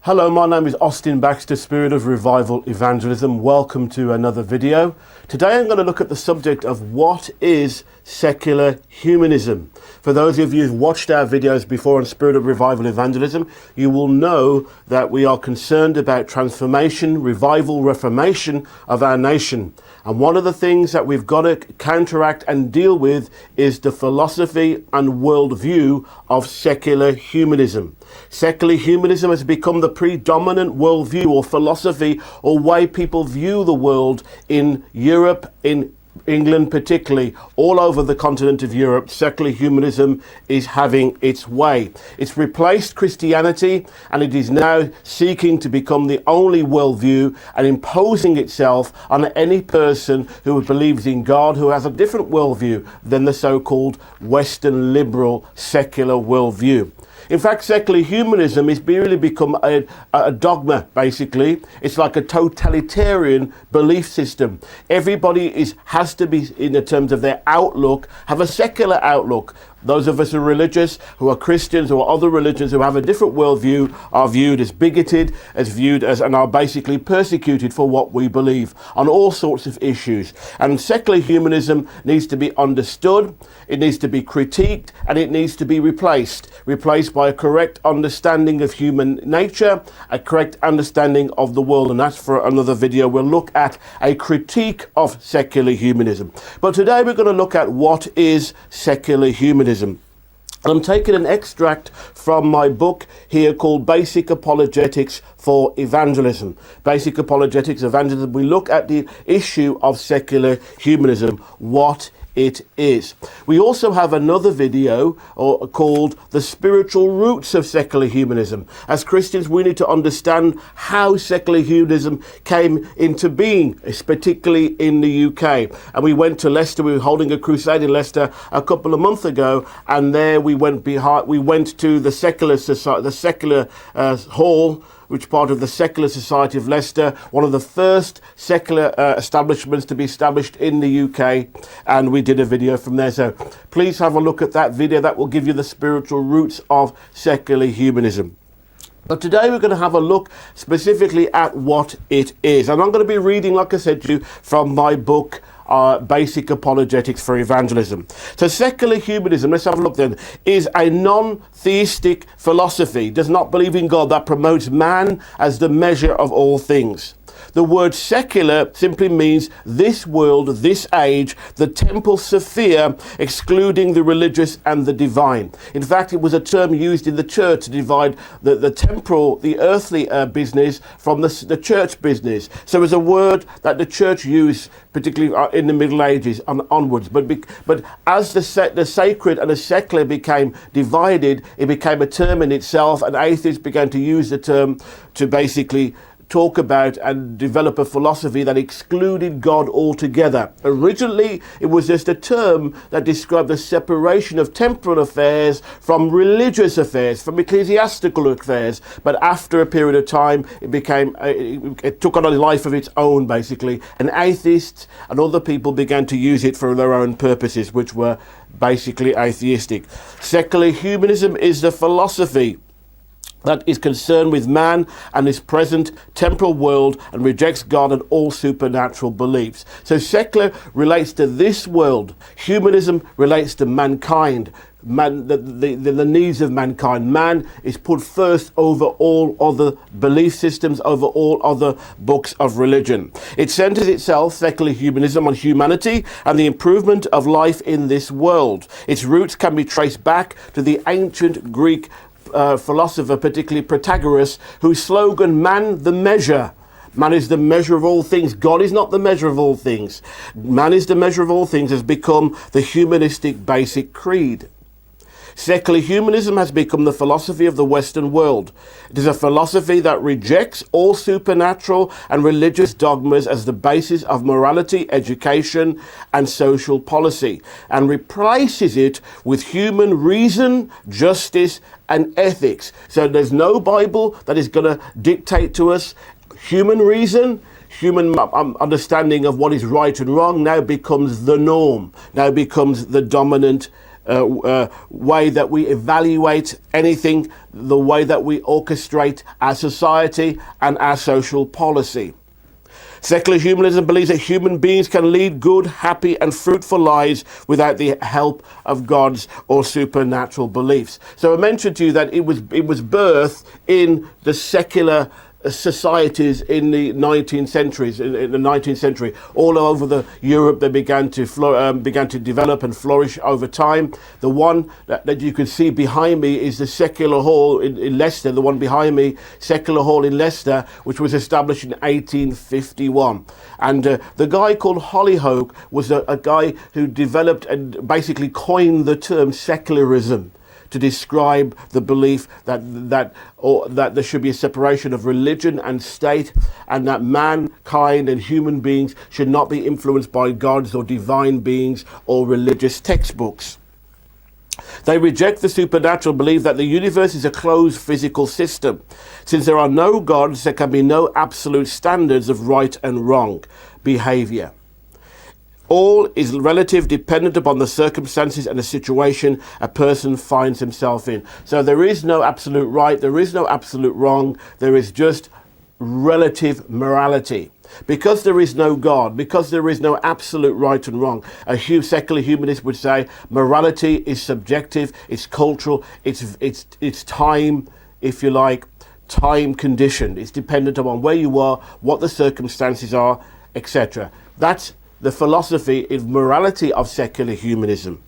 Hello, my name is Austin Baxter, Spirit of Revival Evangelism. Welcome to another video. Today I'm going to look at the subject of what is secular humanism. For those of you who've watched our videos before on Spirit of Revival Evangelism, you will know that we are concerned about transformation, revival, reformation of our nation. And one of the things that we've got to counteract and deal with is the philosophy and worldview of secular humanism. Secular humanism has become the predominant worldview or philosophy or way people view the world in Europe, in England particularly, all over the continent of Europe. Secular humanism is having its way. It's replaced Christianity, and it is now seeking to become the only worldview and imposing itself on any person who believes in God, who has a different worldview than the so-called Western liberal secular worldview. In fact, secular humanism has really become a dogma, basically. It's like a totalitarian belief system. Everybody has to be, in terms of their outlook, have a secular outlook. Those of us who are religious, who are Christians, or other religions who have a different worldview are viewed as bigoted, and are basically persecuted for what we believe on all sorts of issues. And secular humanism needs to be understood, it needs to be critiqued, and it needs to be replaced by a correct understanding of human nature, a correct understanding of the world. And that's for another video. We'll look at a critique of secular humanism. But today we're going to look at what is secular humanism. I'm taking an extract from my book here called Basic Apologetics for Evangelism. Basic Apologetics Evangelism. We look at the issue of secular humanism, what it is. We also have another video called The Spiritual Roots of Secular Humanism. As Christians, we need to understand how secular humanism came into being, particularly in the UK. And we went to Leicester. We were holding a crusade in Leicester a couple of months ago, and there we went to the secular society, the secular hall, which part of the Secular Society of Leicester, one of the first secular establishments to be established in the UK, and we did a video from there. So please have a look at that video. That will give you the spiritual roots of secular humanism. But today we're going to have a look specifically at what it is. And I'm going to be reading, like I said to you, from my book, Basic Apologetics for Evangelism. So secular humanism, let's have a look then, is a non-theistic philosophy, does not believe in God, that promotes man as the measure of all things. The word secular simply means this world, this age, the temple sphere, excluding the religious and the divine. In fact, it was a term used in the church to divide the temporal, the earthly business from the church business. So it was a word that the church used, particularly in the Middle Ages and onwards. But as the sacred and the secular became divided, it became a term in itself, and atheists began to use the term to basically talk about and develop a philosophy that excluded God altogether. Originally, it was just a term that described the separation of temporal affairs from religious affairs, from ecclesiastical affairs. But after a period of time, it took on a life of its own, basically. And atheists and other people began to use it for their own purposes, which were basically atheistic. Secular humanism is the philosophy that is concerned with man and his present temporal world and rejects God and all supernatural beliefs. So secular relates to this world. Humanism relates to mankind, the needs of mankind. Man is put first over all other belief systems, over all other books of religion. It centers itself, secular humanism, on humanity and the improvement of life in this world. Its roots can be traced back to the ancient Greek philosopher, particularly Protagoras, whose slogan, man the measure. Man is the measure of all things. God is not the measure of all things. Man is the measure of all things has become the humanistic basic creed. Secular humanism has become the philosophy of the Western world. It is a philosophy that rejects all supernatural and religious dogmas as the basis of morality, education, and social policy, and replaces it with human reason, justice, and ethics. So there's no Bible that is going to dictate to us. Human reason, human understanding of what is right and wrong now becomes the norm, now becomes the dominant way that we evaluate anything, the way that we orchestrate our society and our social policy. Secular humanism believes that human beings can lead good, happy and fruitful lives without the help of gods or supernatural beliefs. So I mentioned to you that it was birthed in the secular societies in the 19th centuries. In the 19th century, all over Europe, they began to develop and flourish over time. The one that you can see behind me is the Secular Hall in Leicester. The one behind me, Secular Hall in Leicester, which was established in 1851. And the guy called Hollyhock was a guy who developed and basically coined the term secularism to describe the belief that there should be a separation of religion and state, and that mankind and human beings should not be influenced by gods or divine beings or religious textbooks. They reject the supernatural, believe that the universe is a closed physical system. Since there are no gods, there can be no absolute standards of right and wrong behavior. All is relative, dependent upon the circumstances and the situation a person finds himself in. So there is no absolute right, there is no absolute wrong, there is just relative morality. Because there is no God, because there is no absolute right and wrong, a secular humanist would say morality is subjective, it's cultural, it's time, if you like, time conditioned. It's dependent upon where you are, what the circumstances are, etc. That's the philosophy of morality of secular humanism.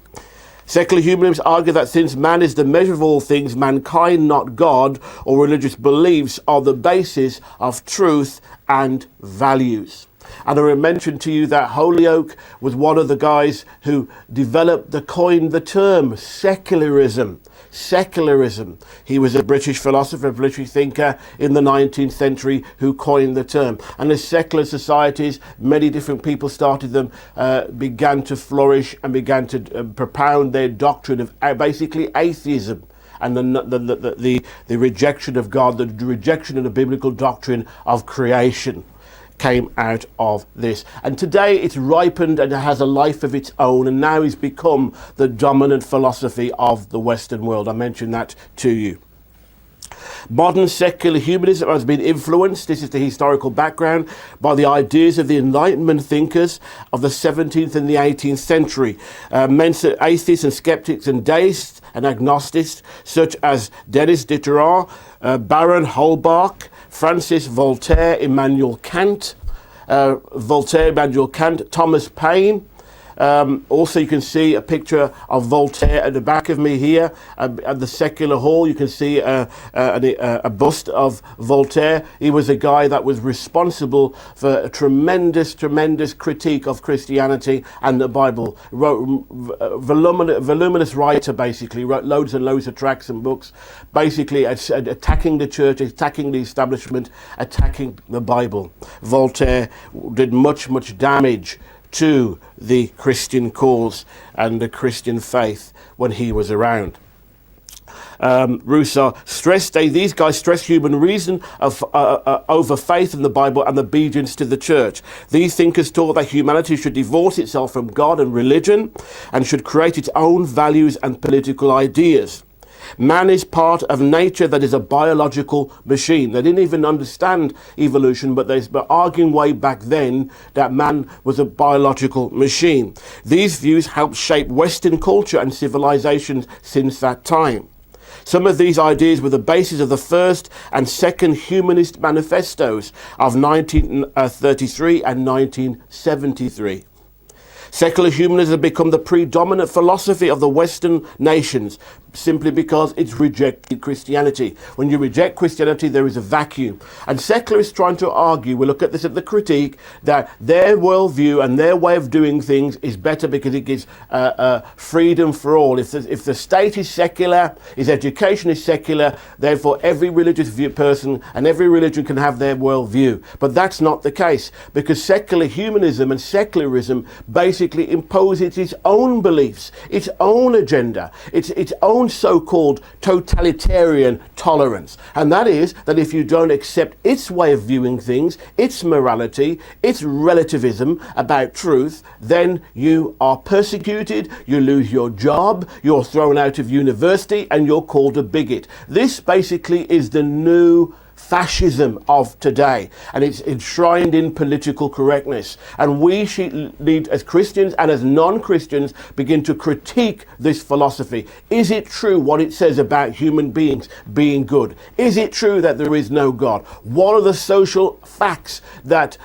Secular humanists argue that since man is the measure of all things, mankind, not God, or religious beliefs are the basis of truth and values. And I mentioned to you that Holyoake was one of the guys who coined the term secularism. Secularism. He was a British philosopher, a British thinker in the 19th century who coined the term. And as secular societies, many different people started them, began to flourish and began to propound their doctrine of basically atheism and the rejection of God, the rejection of the biblical doctrine of creation came out of this. And today it's ripened and it has a life of its own, and now it's become the dominant philosophy of the Western world. I mentioned that to you. Modern secular humanism has been influenced, this is the historical background, by the ideas of the Enlightenment thinkers of the 17th and the 18th century. Atheists and skeptics and deists and agnostics such as Denis Diderot, Baron Holbach, Francis Voltaire, Immanuel Kant, Thomas Paine. Also, you can see a picture of Voltaire at the back of me here at the Secular Hall. You can see a bust of Voltaire. He was a guy that was responsible for a tremendous critique of Christianity and the Bible. Wrote voluminous writer, basically wrote loads and loads of tracts and books, basically attacking the church, attacking the establishment, attacking the Bible. Voltaire did much damage to the Christian cause and the Christian faith when he was around. Rousseau stressed, these guys stress human reason over faith in the Bible and obedience to the church. These thinkers taught that humanity should divorce itself from God and religion and should create its own values and political ideas. Man is part of nature that is a biological machine. They didn't even understand evolution, but they were arguing way back then that man was a biological machine. These views helped shape Western culture and civilizations since that time. Some of these ideas were the basis of the first and second humanist manifestos of 1933 and 1973. Secular humanism has become the predominant philosophy of the Western nations simply because it's rejected Christianity. When you reject Christianity, there is a vacuum. And secularists trying to argue, we look at this at the critique, that their worldview and their way of doing things is better because it gives freedom for all. If the state is secular, if education is secular, therefore every religious person and every religion can have their worldview. But that's not the case, because secular humanism and secularism basically imposes its own beliefs, its own agenda, its own own so-called totalitarian tolerance. And that is that if you don't accept its way of viewing things, its morality, its relativism about truth, then you are persecuted, you lose your job, you're thrown out of university, and you're called a bigot. This basically is the new fascism of today, and it's enshrined in political correctness. And we should need, as Christians and as non-Christians, begin to critique this philosophy. Is it true what it says about human beings being good? Is it true that there is no God? What are the social facts that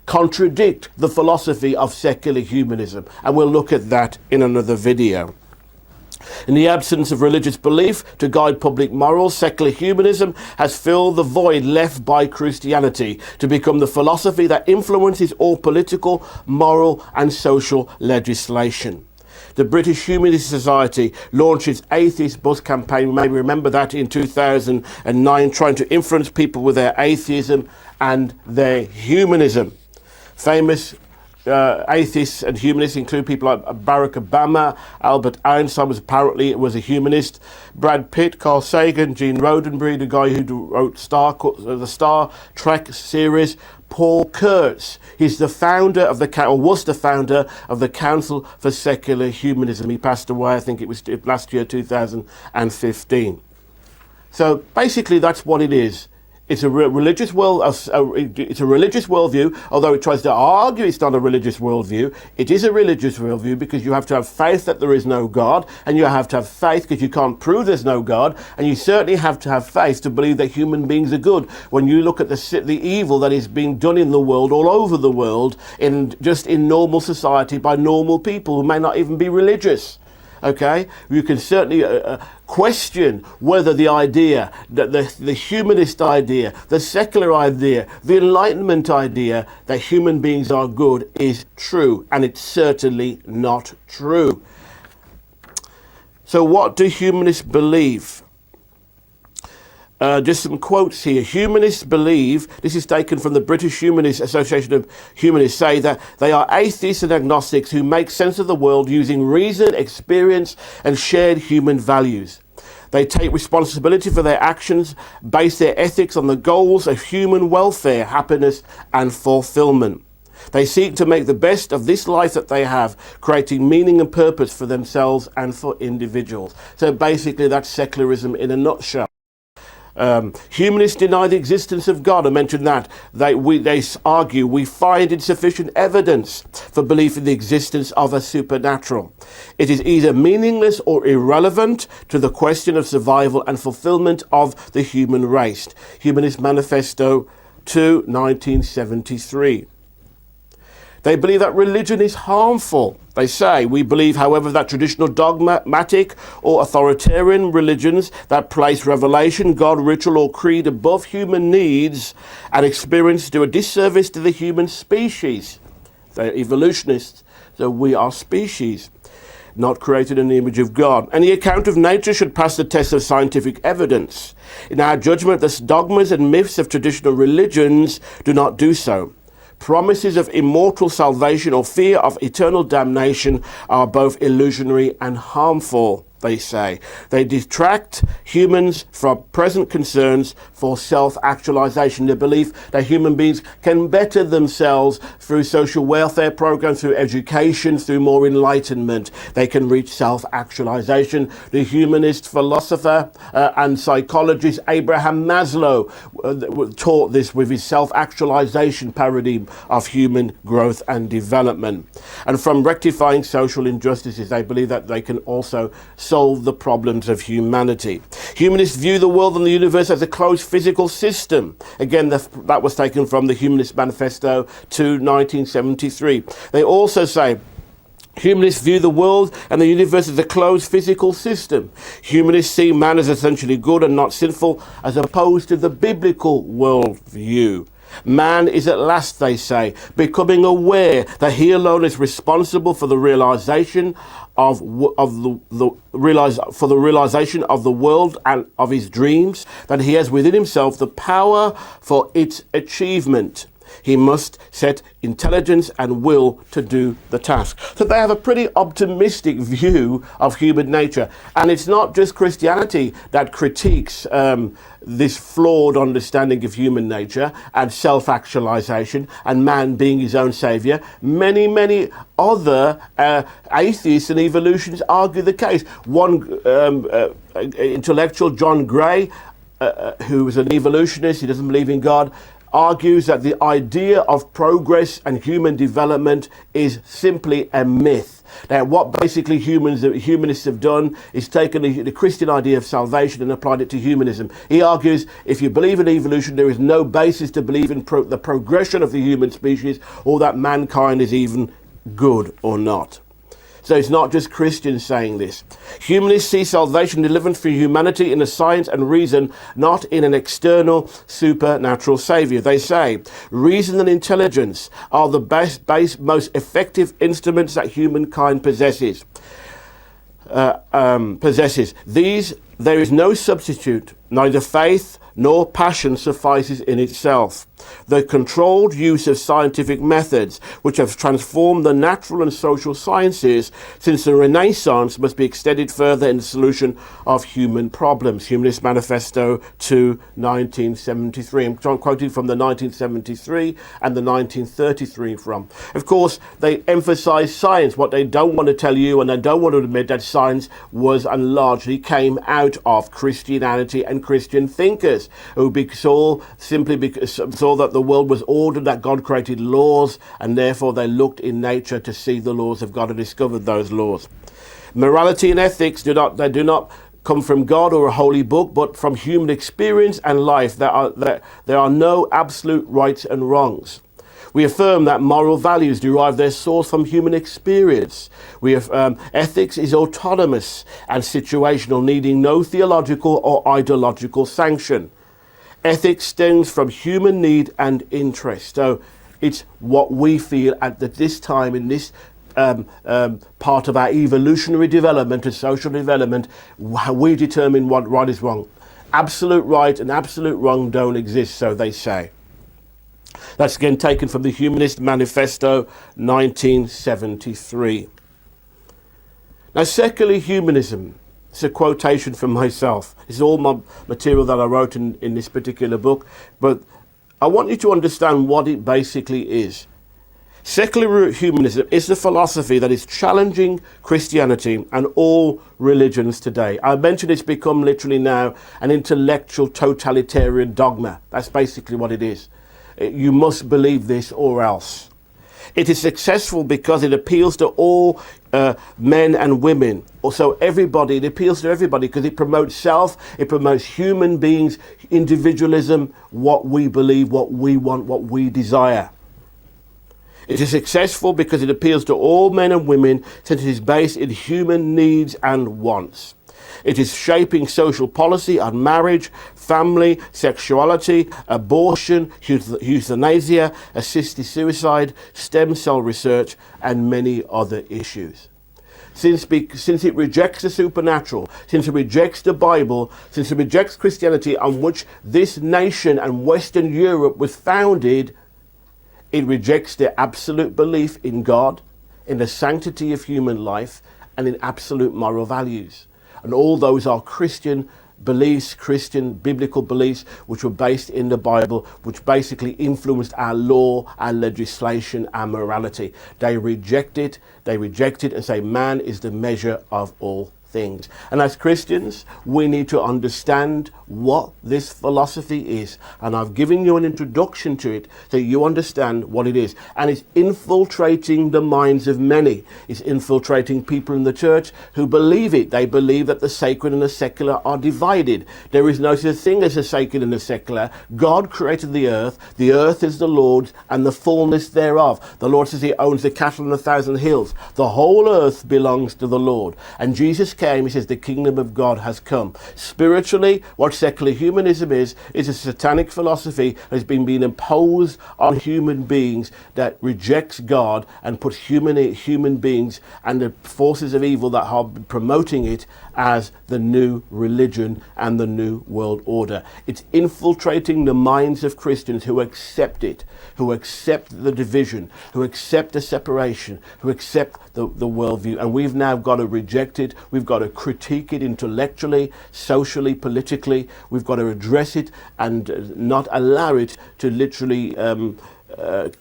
contradict the philosophy of secular humanism? And we'll look at that in another video. In the absence of religious belief to guide public morals, secular humanism has filled the void left by Christianity to become the philosophy that influences all political, moral and social legislation. The British Humanist Society launched its atheist bus campaign. You may remember that in 2009, trying to influence people with their atheism and their humanism. Famous atheists and humanists include people like Barack Obama. Albert Einstein was a humanist. Brad Pitt, Carl Sagan, Gene Roddenberry, the guy who wrote the Star Trek series. Paul Kurtz, he's the founder of was the founder of the Council for Secular Humanism. He passed away, I think it was last year, 2015. So basically that's what it is. It's a religious it's a religious worldview, although it tries to argue it's not a religious worldview. It is a religious worldview because you have to have faith that there is no God, and you have to have faith because you can't prove there's no God, and you certainly have to have faith to believe that human beings are good. When you look at the evil that is being done in the world, all over the world, just in normal society by normal people who may not even be religious. Okay, you can certainly question whether the idea, that the humanist idea, the secular idea, the Enlightenment idea that human beings are good is true, and it's certainly not true. So what do humanists believe? Just some quotes here. Humanists believe, this is taken from the British Humanist Association of Humanists, say that they are atheists and agnostics who make sense of the world using reason, experience and shared human values. They take responsibility for their actions, base their ethics on the goals of human welfare, happiness and fulfillment. They seek to make the best of this life that they have, creating meaning and purpose for themselves and for individuals. So basically that's secularism in a nutshell. Humanists deny the existence of God. I mentioned that. They argue we find insufficient evidence for belief in the existence of a supernatural. It is either meaningless or irrelevant to the question of survival and fulfillment of the human race. Humanist Manifesto 2, 1973. They believe that religion is harmful. They say, we believe, however, that traditional dogmatic or authoritarian religions that place revelation, God, ritual or creed above human needs and experience do a disservice to the human species. They're evolutionists, so we are species, not created in the image of God. Any account of nature should pass the test of scientific evidence. In our judgment, the dogmas and myths of traditional religions do not do so. Promises of immortal salvation or fear of eternal damnation are both illusionary and harmful, they say. They detract humans from present concerns for self-actualization. The belief that human beings can better themselves through social welfare programs, through education, through more enlightenment. They can reach self-actualization. The humanist philosopher and psychologist Abraham Maslow taught this with his self-actualization paradigm of human growth and development. And from rectifying social injustices, they believe that they can also solve the problems of humanity. Humanists view the world and the universe as a closed physical system. Again, that was taken from the Humanist Manifesto 2, 1973. They also say humanists view the world and the universe as a closed physical system. Humanists see man as essentially good and not sinful, as opposed to the biblical worldview. Man is at last, they say, becoming aware that he alone is responsible for the realization of the realization of the world and of his dreams, that he has within himself the power for its achievement. He must set intelligence and will to do the task. So they have a pretty optimistic view of human nature. And it's not just Christianity that critiques this flawed understanding of human nature and self-actualization and man being his own savior. Many other atheists and evolutionists argue the case. One intellectual, John Gray, who is an evolutionist, he doesn't believe in God, argues that the idea of progress and human development is simply a myth. Now, what basically humanists have done is taken the Christian idea of salvation and applied it to humanism. He argues if you believe in evolution, there is no basis to believe in the progression of the human species or that mankind is even good or not. So it's not just Christians saying this. Humanists see salvation deliverance for humanity in a science and reason, not in an external supernatural saviour. They say reason and intelligence are the most effective instruments that humankind possesses. There is no substitute. Neither faith nor passion suffices in itself. The controlled use of scientific methods, which have transformed the natural and social sciences since the Renaissance, must be extended further in the solution of human problems. Humanist Manifesto to 1973. I'm quoting from the 1973 and the 1933 from. Of course, they emphasize science. What they don't want to tell you, and they don't want to admit, that science was and largely came out of Christianity and Christian thinkers who saw that the world was ordered, that God created laws, and therefore they looked in nature to see the laws of God and discovered those laws. Morality and ethics do not come from God or a holy book, but from human experience and life. There are no absolute rights and wrongs. We affirm that moral values derive their source from human experience. Ethics is autonomous and situational, needing no theological or ideological sanction. Ethics stems from human need and interest. So it's what we feel at this time in this part of our evolutionary development and social development, how we determine what right is wrong. Absolute right and absolute wrong don't exist, so they say. That's again taken from the Humanist Manifesto, 1973. Now, secular humanism. It's a quotation from myself. It's all my material that I wrote in this particular book. But I want you to understand what it basically is. Secular humanism is the philosophy that is challenging Christianity and all religions today. I mentioned it's become literally now an intellectual totalitarian dogma. That's basically what it is. You must believe this or else. It is successful because it appeals to all men and women. Also everybody, it appeals to everybody because it promotes self, it promotes human beings, individualism, what we believe, what we want, what we desire. It is successful because it appeals to all men and women since it is based in human needs and wants. It is shaping social policy on marriage, family, sexuality, abortion, euthanasia, assisted suicide, stem cell research, and many other issues. Since it rejects the supernatural, since it rejects the Bible, since it rejects Christianity on which this nation and Western Europe was founded, it rejects the absolute belief in God, in the sanctity of human life, and in absolute moral values. And all those are Christian beliefs, Christian biblical beliefs, which were based in the Bible, which basically influenced our law, our legislation, our morality. They reject it and say man is the measure of all things. And as Christians, we need to understand what this philosophy is. And I've given you an introduction to it so you understand what it is. And it's infiltrating the minds of many. It's infiltrating people in the church who believe it. They believe that the sacred and the secular are divided. There is no such thing as a sacred and a secular. God created the earth. The earth is the Lord's and the fullness thereof. The Lord says he owns the cattle on 1,000 hills. The whole earth belongs to the Lord. And Jesus came, he says, the kingdom of God has come. Spiritually, what secular humanism is a satanic philosophy that has been being imposed on human beings that rejects God and puts human beings and the forces of evil that are promoting it as the new religion and the new world order. It's infiltrating the minds of Christians who accept it, who accept the division, who accept the separation, who accept the worldview. And we've now got to reject it. We've got to critique it intellectually, socially, politically. We've got to address it and not allow it to literally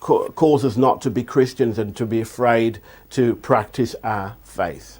cause us not to be Christians and to be afraid to practice our faith.